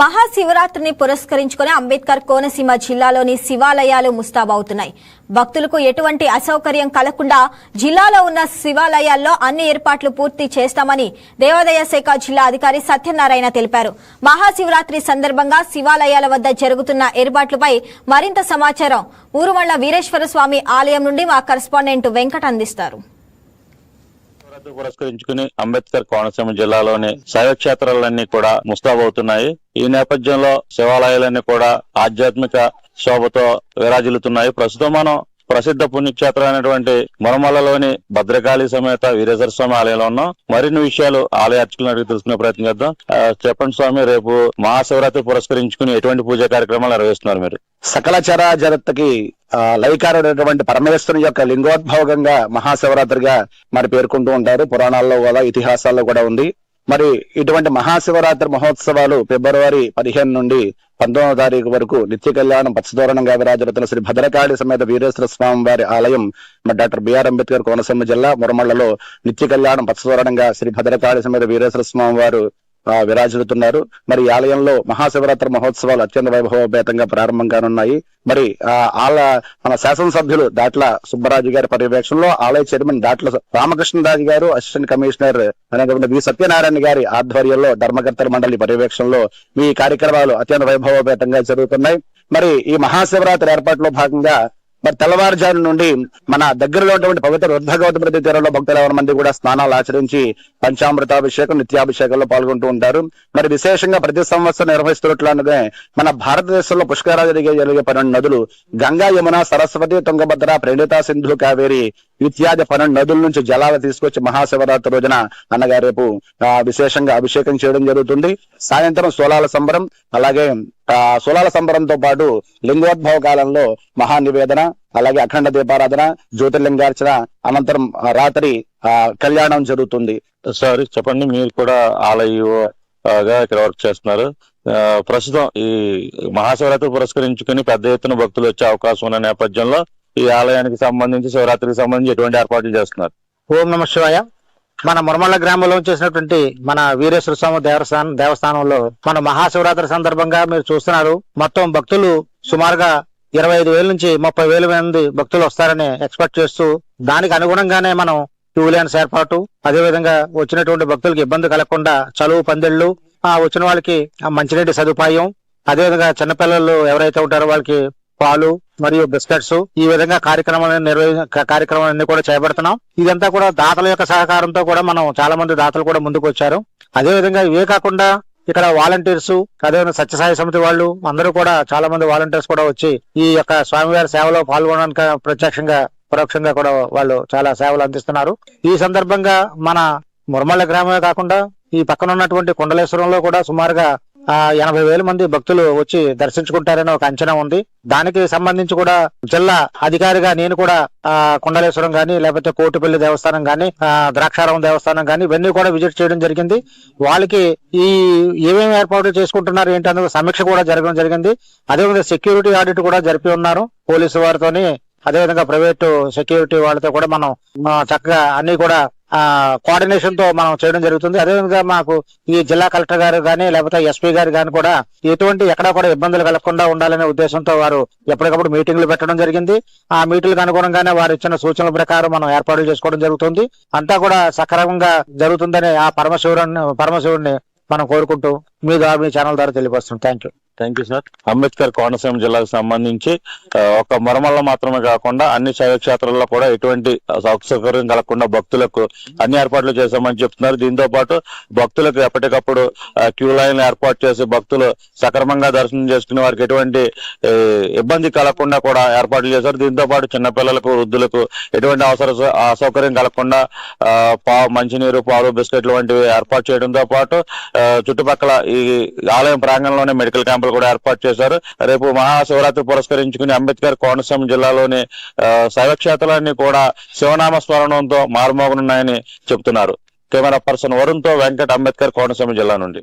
మహాశివరాత్రిని పురస్కరించుకుని అంబేద్కర్ కోనసీమ జిల్లాలోని శివాలయాలు ముస్తాబవుతున్నాయి. భక్తులకు ఎటువంటి అసౌకర్యం కలగకుండా జిల్లాలో ఉన్న శివాలయాల్లో అన్ని ఏర్పాట్లు పూర్తి చేస్తామని దేవాదాయ శాఖ జిల్లా అధికారి సత్యనారాయణ తెలిపారు. మహాశివరాత్రి సందర్భంగా శివాలయాల వద్ద జరుగుతున్న ఏర్పాట్లపై మరింత సమాచారం ఊరుమళ్ల వీరేశ్వర స్వామి ఆలయం నుండి మా కరెస్పాండెంట్ వెంకట్ అందిస్తారు. పురస్కరించుకుని అంబేద్కర్ కోనసీమ జిల్లాలోని శైవ క్షేత్రాలన్నీ కూడా ముస్తాబవుతున్నాయి. ఈ నేపథ్యంలో శివాలయాలన్నీ కూడా ఆధ్యాత్మిక శోభతో విరాజిల్లుతున్నాయి. ప్రస్తుతం మనం ప్రసిద్ధ పుణ్యక్షేత్రం అయినటువంటి మురమల్లలోని భద్రకాళి సమేత వీరేశ్వర స్వామి ఆలయంలో ఉన్నాం. మరిన్ని విషయాలు ఆలయ అర్చకులను అడిగి తెలుసుకునే ప్రయత్నం చేద్దాం. చెప్పండి స్వామి, రేపు మహాశివరాత్రి పురస్కరించుకుని ఎటువంటి పూజా కార్యక్రమాలు నిర్వహిస్తున్నారు మీరు? సకల చరాచరతకి లయకారుడైనటువంటి పరమేశ్వరుని యొక్క లింగోద్భోగంగా మహాశివరాత్రిగా మరి పేర్కొంటూ ఉంటారు. పురాణాల్లో కూడా ఇతిహాసాల్లో కూడా ఉంది. మరి ఇటువంటి మహాశివరాత్రి మహోత్సవాలు ఫిబ్రవరి 15 నుండి 19వ తారీఖు వరకు నిత్య కళ్యాణం పచ్చదోరణంగా విరాజిల్లుతున్న శ్రీ భద్రకాళి సమేత వీరేశ్వర స్వామి వారి ఆలయం డాక్టర్ బిఆర్ అంబేద్కర్ కోనసీమ జిల్లా మురమళ్లలో నిత్య కళ్యాణం పచ్చదోరణంగా శ్రీ భద్రకాళి సమేత వీరేశ్వర స్వామి వారు విరాజిల్లుతున్నారు. మరి ఈ ఆలయంలో మహాశివరాత్రి మహోత్సవాలు అత్యంత వైభవోపేతంగా ప్రారంభం కానున్నాయి. మరి మన శాసనసభ్యులు దాట్ల సుబ్బరాజు గారి పర్యవేక్షణలో ఆలయ చైర్మన్ దాట్ల రామకృష్ణరాజు గారు, అసిస్టెంట్ కమిషనర్ అనేటువంటి వి సత్యనారాయణ గారి ఆధ్వర్యంలో ధర్మకర్తల మండలి పర్యవేక్షణలో ఈ కార్యక్రమాలు అత్యంత వైభవోపేతంగా జరుగుతున్నాయి. మరి ఈ మహాశివరాత్రి ఏర్పాట్లో భాగంగా మరి తెల్లవారుజాము నుండి మన దగ్గరలో ఉన్నటువంటి పవిత్ర వృద్ధగౌతమ నదీ తీరంలో భక్తులు 50 మంది కూడా స్నానాలు ఆచరించి పంచామృతాభిషేకం, నిత్యాభిషేకంలో పాల్గొంటూ ఉంటారు. మరి విశేషంగా ప్రతి సంవత్సరం నిర్వహిస్తున్నట్లుగానే మన భారతదేశంలో పుష్కరాలు జరిగే 12 నదులు గంగా, యమున, సరస్వతి, తుంగభద్ర, ప్రణిత, సింధు, కావేరి ఇత్యాది 12 నదుల నుంచి జలాలు తీసుకొచ్చి మహాశివరాత్రి రోజున అనగా రేపు విశేషంగా అభిషేకం చేయడం జరుగుతుంది. సాయంత్రం సోలాల సంబరం, అలాగే సోలాల సంబరంతో పాటు లింగోద్భవ కాలంలో మహానివేదన, అలాగే అఖండ దీపారాధన, జ్యోతిర్లింగార్చన, అనంతరం రాత్రి కళ్యాణం జరుగుతుంది. సార్ చెప్పండి, మీరు కూడా ఆలయగా ఇక్కడ వర్క్ చేస్తున్నారు. ప్రస్తుతం ఈ మహాశివరాత్రి పురస్కరించుకుని పెద్ద ఎత్తున భక్తులు వచ్చే అవకాశం ఉన్న నేపథ్యంలో ఈ ఆలయానికి సంబంధించి, శివరాత్రికి సంబంధించి ఎటువంటి ఏర్పాట్లు చేస్తున్నారు? ఓం నమః శివాయ. మన మురమల్ల గ్రామంలో చేసినటువంటి మన వీరేశ్వర స్వామి దేవస్థానంలో మన మహాశివరాత్రి సందర్భంగా మీరు చూస్తున్నారు. మొత్తం భక్తులు సుమారుగా 25,000 నుంచి 30,000 మంది భక్తులు వస్తారని ఎక్స్పెక్ట్ చేస్తూ, దానికి అనుగుణంగానే మనం క్యూ లైన్స్ ఏర్పాటు, అదేవిధంగా వచ్చినటువంటి భక్తులకు ఇబ్బంది కలగకుండా చలువు పందిళ్లు, వచ్చిన వాళ్ళకి మంచినీటి సదుపాయం, అదేవిధంగా చిన్నపిల్లలు ఎవరైతే ఉంటారో వాళ్ళకి పాలు మరియు బిస్కెట్స్, ఈ విధంగా కార్యక్రమాలన్నీ కూడా చేపడుతున్నాం. ఇదంతా కూడా దాతల యొక్క సహకారంతో కూడా మనం చాలా మంది దాతలు కూడా ముందుకు వచ్చారు. అదేవిధంగా ఇవే కాకుండా ఇక్కడ వాలంటీర్స్, అదేవిధంగా సత్యసాయి సమితి వాళ్ళు అందరూ కూడా చాలా మంది వాలంటీర్స్ కూడా వచ్చి ఈ యొక్క స్వామివారి సేవలో పాల్గొనడానికి ప్రత్యక్షంగా పరోక్షంగా కూడా వాళ్ళు చాలా సేవలు అందిస్తున్నారు. ఈ సందర్భంగా మన మురమల్ల గ్రామమే కాకుండా ఈ పక్కన ఉన్నటువంటి కుండలేశ్వరంలో కూడా సుమారుగా 80,000 మంది భక్తులు వచ్చి దర్శించుకుంటారని ఒక అంచనా ఉంది. దానికి సంబంధించి కూడా జిల్లా అధికారిగా నేను కూడా కుండలేశ్వరం గాని, లేకపోతే కోటిపల్లి దేవస్థానం గాని, ద్రాక్షారామం దేవస్థానం గాని ఇవన్నీ కూడా విజిట్ చేయడం జరిగింది. వాళ్ళకి ఈ ఏమేమి ఏర్పాట్లు చేసుకుంటున్నారు ఏంటన్నది సమీక్ష కూడా జరగడం జరిగింది. అదేవిధంగా సెక్యూరిటీ ఆడిట్ కూడా జరిపి ఉన్నారు పోలీసు వారితోని, అదేవిధంగా ప్రైవేటు సెక్యూరిటీ వాళ్ళతో కూడా మనం చక్కగా అన్ని కూడా కోఆర్డినేషన్ తో మనం చేయడం జరుగుతుంది. అదేవిధంగా మాకు ఈ జిల్లా కలెక్టర్ గారు గానీ, లేకపోతే ఎస్పీ గారు గాని కూడా ఎక్కడా కూడా ఇబ్బందులు కలగకుండా ఉండాలనే ఉద్దేశంతో వారు ఎప్పటికప్పుడు మీటింగ్లు పెట్టడం జరిగింది. ఆ మీటింగ్లకు అనుగుణంగానే వారు ఇచ్చిన సూచనల ప్రకారం మనం ఏర్పాట్లు చేసుకోవడం జరుగుతుంది. అంతా కూడా సక్రమంగా జరుగుతుందని ఆ పరమశివుడిని మనం కోరుకుంటూ మీ ఛానల్ ద్వారా తెలియపరుస్తున్నాం. Thank you sir. Ambedkar Konaseema జిల్లాకు సంబంధించి ఒక మురమల్ల మాత్రమే కాకుండా అన్ని శైవ క్షేత్రాల్లో కూడా ఎటువంటి అసౌకర్యం కలగకుండా భక్తులకు అన్ని ఏర్పాట్లు చేశామని చెప్తున్నారు. దీంతో పాటు భక్తులకు ఎప్పటికప్పుడు క్యూ లైన్ ఏర్పాటు చేసి భక్తులు సక్రమంగా దర్శనం చేసుకునే వారికి ఎటువంటి ఇబ్బంది కలగకుండా కూడా ఏర్పాట్లు చేశారు. దీంతో పాటు చిన్నపిల్లలకు, వృద్ధులకు ఎటువంటి అసౌకర్యం కలగకుండా మంచినీరు, పాలు, బిస్కెట్లు వంటివి ఏర్పాటు చేయడంతో పాటు చుట్టుపక్కల ఈ ఆలయం ప్రాంగణంలోనే మెడికల్ క్యాంపులు కూడా ఏర్పాటు చేశారు. రేపు మహాశివరాత్రి పురస్కరించుకుని అంబేద్కర్ కోనసీమ జిల్లాలోని శైవ క్షేత్రాలన్నీ కూడా శివనామ స్మరణంతో మారుమోగనున్నాయని చెబుతున్నారు. కెమెరా పర్సన్ వరుణ్తో వెంకట్, అంబేద్కర్ కోనసీమ జిల్లా నుండి.